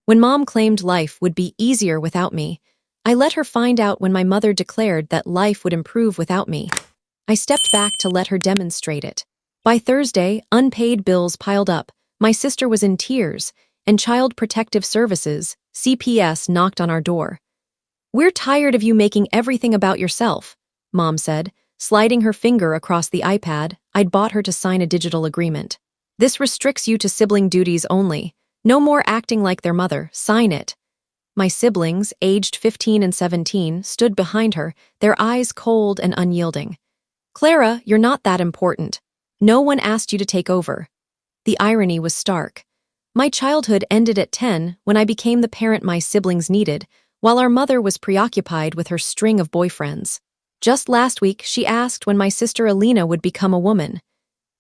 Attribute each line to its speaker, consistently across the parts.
Speaker 1: When Mom claimed life would be easier without me, I let her find out when my mother declared that life would improve without me. I stepped back to let her demonstrate it. By Thursday, unpaid bills piled up, my sister was in tears, and Child Protective Services, CPS, knocked on our door. "We're tired of you making everything about yourself," Mom said, sliding her finger across the iPad I'd bought her to sign a digital agreement. "This restricts you to sibling duties only. No more acting like their mother. Sign it." My siblings, aged 15 and 17, stood behind her, their eyes cold and unyielding. "Clara, you're not that important. No one asked you to take over." The irony was stark. My childhood ended at 10 when I became the parent my siblings needed, while our mother was preoccupied with her string of boyfriends. Just last week, she asked when my sister Alina would become a woman.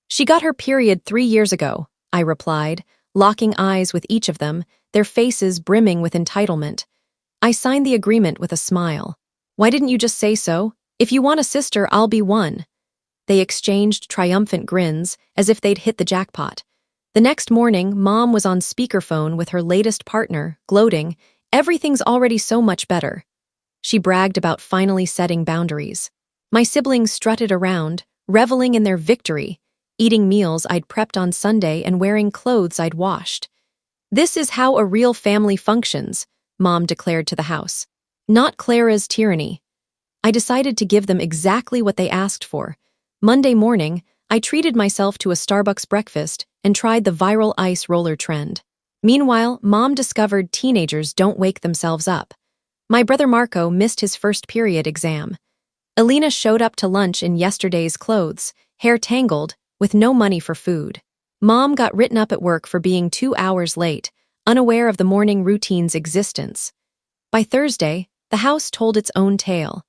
Speaker 1: "She got her period 3 years ago," I replied, locking eyes with each of them, their faces brimming with entitlement. I signed the agreement with a smile. "Why didn't you just say so? If you want a sister, I'll be one." They exchanged triumphant grins, as if they'd hit the jackpot. The next morning, Mom was on speakerphone with her latest partner, gloating, "Everything's already so much better." She bragged about finally setting boundaries. My siblings strutted around, reveling in their victory, eating meals I'd prepped on Sunday and wearing clothes I'd washed. "This is how a real family functions," Mom declared to the house. "Not Clara's tyranny." I decided to give them exactly what they asked for. Monday morning, I treated myself to a Starbucks breakfast and tried the viral ice roller trend. Meanwhile, Mom discovered teenagers don't wake themselves up. My brother Marco missed his first period exam. Alina showed up to lunch in yesterday's clothes, hair tangled, with no money for food. Mom got written up at work for being 2 hours late, unaware of the morning routine's existence. By Thursday, the house told its own tale.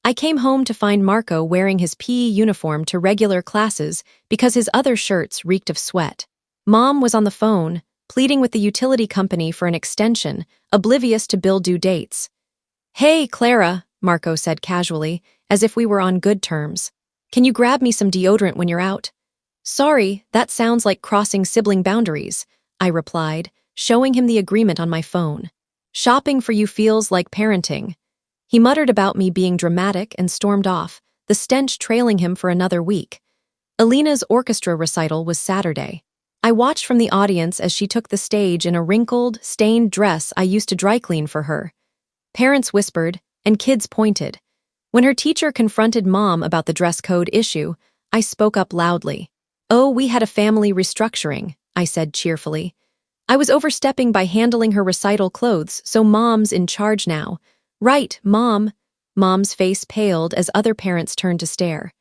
Speaker 1: I came home to find Marco wearing his PE uniform to regular classes because his other shirts reeked of sweat. Mom was on the phone, pleading with the utility company for an extension, oblivious to bill due dates. "Hey, Clara," Marco said casually, as if we were on good terms. "Can you grab me some deodorant when you're out?" "Sorry, that sounds like crossing sibling boundaries," I replied, showing him the agreement on my phone. "Shopping for you feels like parenting." He muttered about me being dramatic and stormed off, the stench trailing him for another week. Alina's orchestra recital was Saturday. I watched from the audience as she took the stage in a wrinkled, stained dress I used to dry clean for her. Parents whispered, and kids pointed. When her teacher confronted Mom about the dress code issue, I spoke up loudly. "Oh, we had a family restructuring," I said cheerfully. "I was overstepping by handling her recital clothes, so Mom's in charge now." "Right, Mom." Mom's face paled as other parents turned to stare.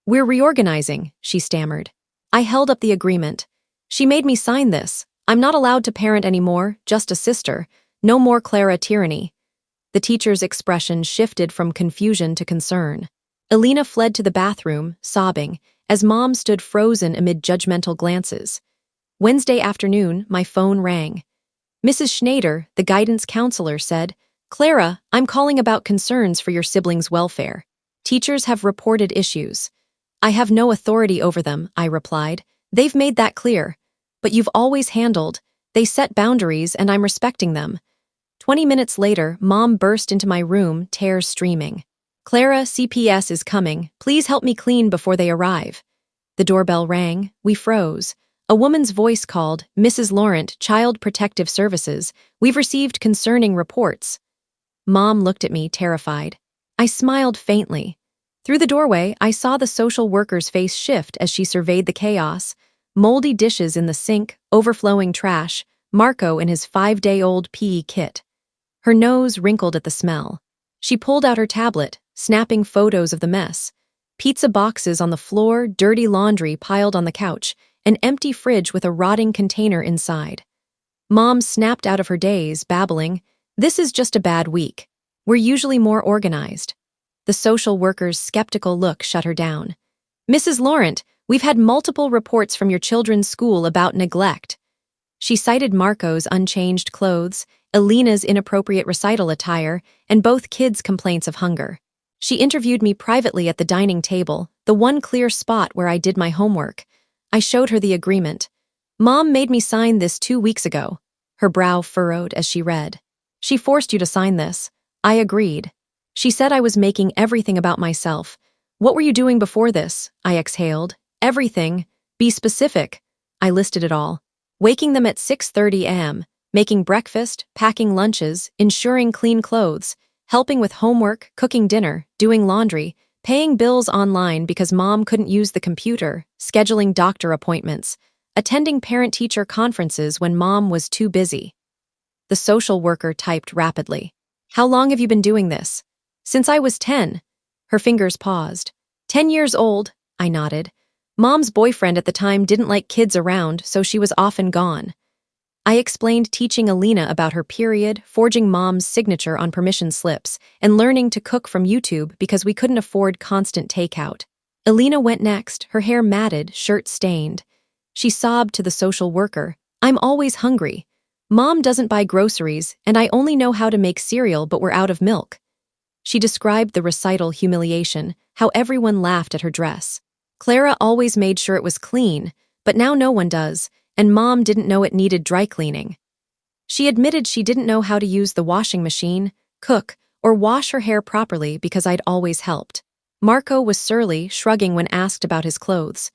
Speaker 1: "We're reorganizing," she stammered. I held up the agreement. "She made me sign this. I'm not allowed to parent anymore, just a sister. No more Clara tyranny." The teacher's expression shifted from confusion to concern. Alina fled to the bathroom, sobbing, as Mom stood frozen amid judgmental glances. Wednesday afternoon, my phone rang. Mrs. Schneider, the guidance counselor, said, "Clara, I'm calling about concerns for your siblings' welfare. Teachers have reported issues." "I have no authority over them," I replied. "They've made that clear. But you've always handled. They set boundaries and I'm respecting them." 20 minutes later, Mom burst into my room, tears streaming. "Clara, CPS is coming. Please help me clean before they arrive." The doorbell rang. We froze. A woman's voice called, "Mrs. Laurent, Child Protective Services. We've received concerning reports." Mom looked at me, terrified. I smiled faintly. Through the doorway, I saw the social worker's face shift as she surveyed the chaos. Moldy dishes in the sink, overflowing trash, Marco in his 5-day-old PE kit. Her nose wrinkled at the smell. She pulled out her tablet, snapping photos of the mess. Pizza boxes on the floor, dirty laundry piled on the couch, an empty fridge with a rotting container inside. Mom snapped out of her daze, babbling, "This is just a bad week. We're usually more organized." The social worker's skeptical look shut her down. "Mrs. Laurent, we've had multiple reports from your children's school about neglect." She cited Marco's unchanged clothes, Alina's inappropriate recital attire, and both kids' complaints of hunger. She interviewed me privately at the dining table, the one clear spot where I did my homework. I showed her the agreement. "Mom made me sign this 2 weeks ago." Her brow furrowed as she read. She forced you to sign this. I agreed. She said I was making everything about myself. What were you doing before this? I exhaled. Everything. Be specific. I listed it all. Waking them at 6:30 a.m., making breakfast, packing lunches, ensuring clean clothes, helping with homework, cooking dinner, doing laundry, paying bills online because mom couldn't use the computer, scheduling doctor appointments, attending parent-teacher conferences when mom was too busy. The social worker typed rapidly. How long have you been doing this? Since I was 10. Her fingers paused. 10 years old, I nodded. Mom's boyfriend at the time didn't like kids around, so she was often gone. I explained teaching Alina about her period, forging mom's signature on permission slips, and learning to cook from YouTube because we couldn't afford constant takeout. Alina went next, her hair matted, shirt stained. She sobbed to the social worker, I'm always hungry. Mom doesn't buy groceries, and I only know how to make cereal, but we're out of milk. She described the recital humiliation, how everyone laughed at her dress. Clara always made sure it was clean, but now no one does, and Mom didn't know it needed dry cleaning. She admitted she didn't know how to use the washing machine, cook, or wash her hair properly because I'd always helped. Marco was surly, shrugging when asked about his clothes.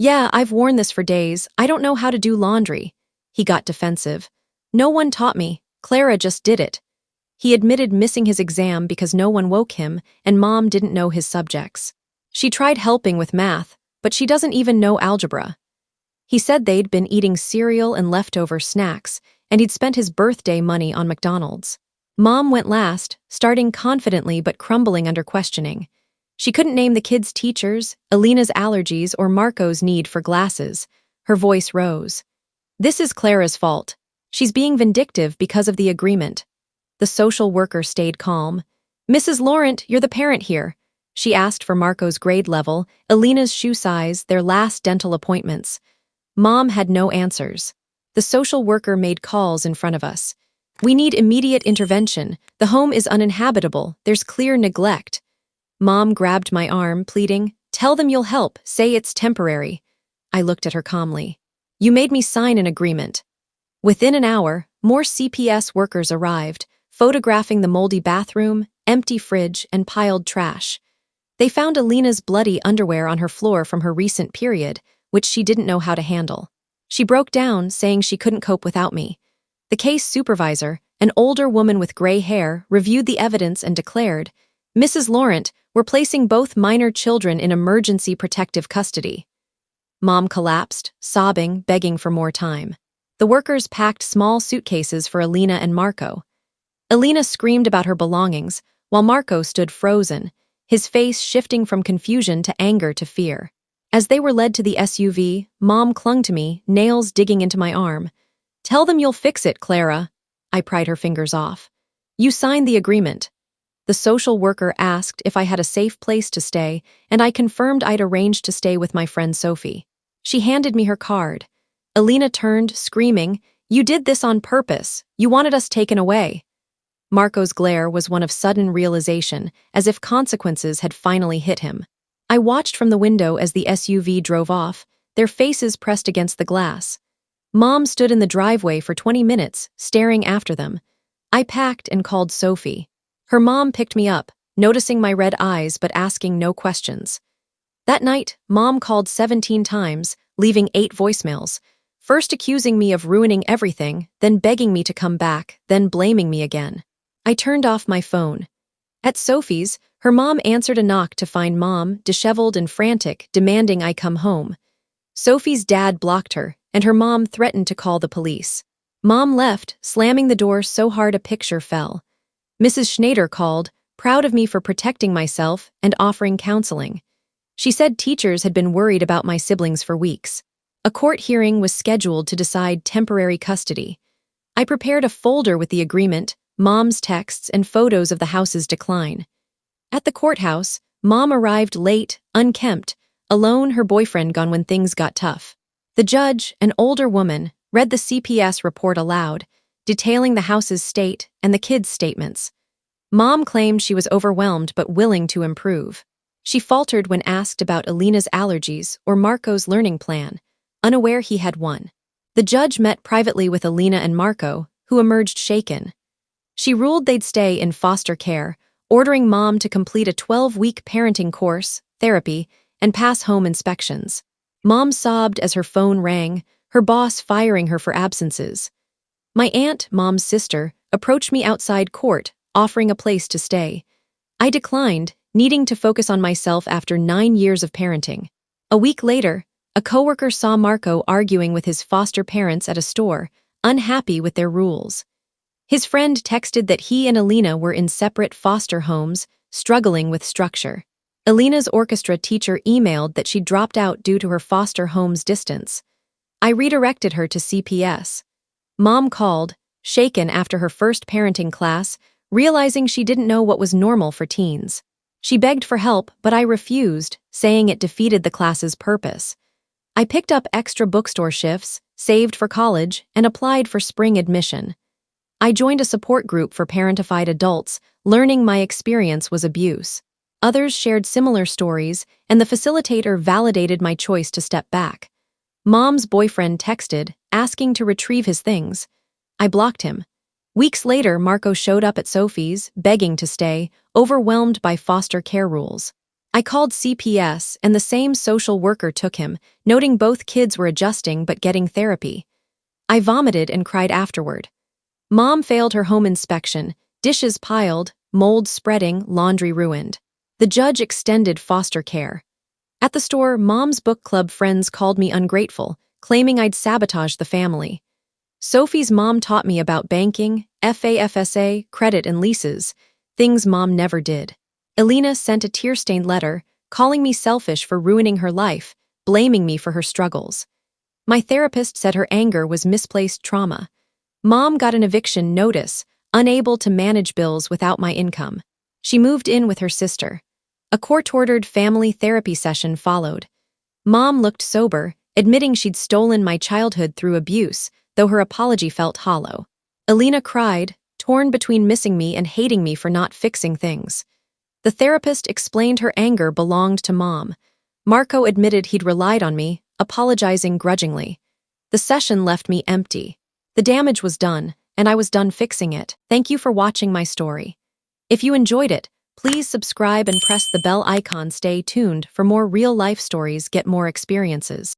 Speaker 1: Yeah, I've worn this for days. I don't know how to do laundry. He got defensive. No one taught me. Clara just did it. He admitted missing his exam because no one woke him, and Mom didn't know his subjects. She tried helping with math, but she doesn't even know algebra. He said they'd been eating cereal and leftover snacks, and he'd spent his birthday money on McDonald's. Mom went last, starting confidently but crumbling under questioning. She couldn't name the kids' teachers, Alina's allergies, or Marco's need for glasses. Her voice rose. This is Clara's fault. She's being vindictive because of the agreement. The social worker stayed calm. Mrs. Laurent, you're the parent here. She asked for Marco's grade level, Alina's shoe size, their last dental appointments. Mom had no answers. The social worker made calls in front of us. We need immediate intervention. The home is uninhabitable. There's clear neglect. Mom grabbed my arm, pleading, Tell them you'll help. Say it's temporary. I looked at her calmly. You made me sign an agreement. Within an hour, more CPS workers arrived, photographing the moldy bathroom, empty fridge, and piled trash. They found Alina's bloody underwear on her floor from her recent period, which she didn't know how to handle. She broke down, saying she couldn't cope without me. The case supervisor, an older woman with gray hair, reviewed the evidence and declared, Mrs. Laurent, we're placing both minor children in emergency protective custody. Mom collapsed, sobbing, begging for more time. The workers packed small suitcases for Alina and Marco. Alina screamed about her belongings, while Marco stood frozen, his face shifting from confusion to anger to fear. As they were led to the SUV, Mom clung to me, nails digging into my arm. Tell them you'll fix it, Clara. I pried her fingers off. You signed the agreement. The social worker asked if I had a safe place to stay, and I confirmed I'd arranged to stay with my friend Sophie. She handed me her card. Alina turned, screaming, You did this on purpose. You wanted us taken away. Marco's glare was one of sudden realization, as if consequences had finally hit him. I watched from the window as the SUV drove off, their faces pressed against the glass. Mom stood in the driveway for 20 minutes, staring after them. I packed and called Sophie. Her mom picked me up, noticing my red eyes but asking no questions. That night, Mom called 17 times, leaving 8 voicemails, first accusing me of ruining everything, then begging me to come back, then blaming me again. I turned off my phone. At Sophie's, her mom answered a knock to find Mom, disheveled and frantic, demanding I come home. Sophie's dad blocked her, and her mom threatened to call the police. Mom left, slamming the door so hard a picture fell. Mrs. Schneider called, proud of me for protecting myself and offering counseling. She said teachers had been worried about my siblings for weeks. A court hearing was scheduled to decide temporary custody. I prepared a folder with the agreement, Mom's texts, and photos of the house's decline. At the courthouse, Mom arrived late, unkempt, alone, her boyfriend gone when things got tough. The judge, an older woman, read the CPS report aloud, detailing the house's state and the kids' statements. Mom claimed she was overwhelmed but willing to improve. She faltered when asked about Alina's allergies or Marco's learning plan, unaware he had one. The judge met privately with Alina and Marco, who emerged shaken. She ruled they'd stay in foster care, ordering Mom to complete a 12-week parenting course, therapy, and pass home inspections. Mom sobbed as her phone rang, her boss firing her for absences. My aunt, Mom's sister, approached me outside court, offering a place to stay. I declined, needing to focus on myself after 9 years of parenting. A week later, a coworker saw Marco arguing with his foster parents at a store, unhappy with their rules. His friend texted that he and Alina were in separate foster homes, struggling with structure. Alina's orchestra teacher emailed that she dropped out due to her foster home's distance. I redirected her to CPS. Mom called, shaken after her first parenting class, realizing she didn't know what was normal for teens. She begged for help, but I refused, saying it defeated the class's purpose. I picked up extra bookstore shifts, saved for college, and applied for spring admission. I joined a support group for parentified adults, learning my experience was abuse. Others shared similar stories, and the facilitator validated my choice to step back. Mom's boyfriend texted, asking to retrieve his things. I blocked him. Weeks later, Marco showed up at Sophie's, begging to stay, overwhelmed by foster care rules. I called CPS, and the same social worker took him, noting both kids were adjusting but getting therapy. I vomited and cried afterward. Mom failed her home inspection, dishes piled, mold spreading, laundry ruined. The judge extended foster care. At the store, Mom's book club friends called me ungrateful, claiming I'd sabotaged the family. Sophie's mom taught me about banking, FAFSA, credit and leases, things Mom never did. Alina sent a tear-stained letter, calling me selfish for ruining her life, blaming me for her struggles. My therapist said her anger was misplaced trauma. Mom got an eviction notice, unable to manage bills without my income. She moved in with her sister. A court-ordered family therapy session followed. Mom looked sober, admitting she'd stolen my childhood through abuse, though her apology felt hollow. Alina cried, torn between missing me and hating me for not fixing things. The therapist explained her anger belonged to Mom. Marco admitted he'd relied on me, apologizing grudgingly. The session left me empty. The damage was done, and I was done fixing it. Thank you for watching my story. If you enjoyed it, please subscribe and press the bell icon. Stay tuned for more real-life stories, get more experiences.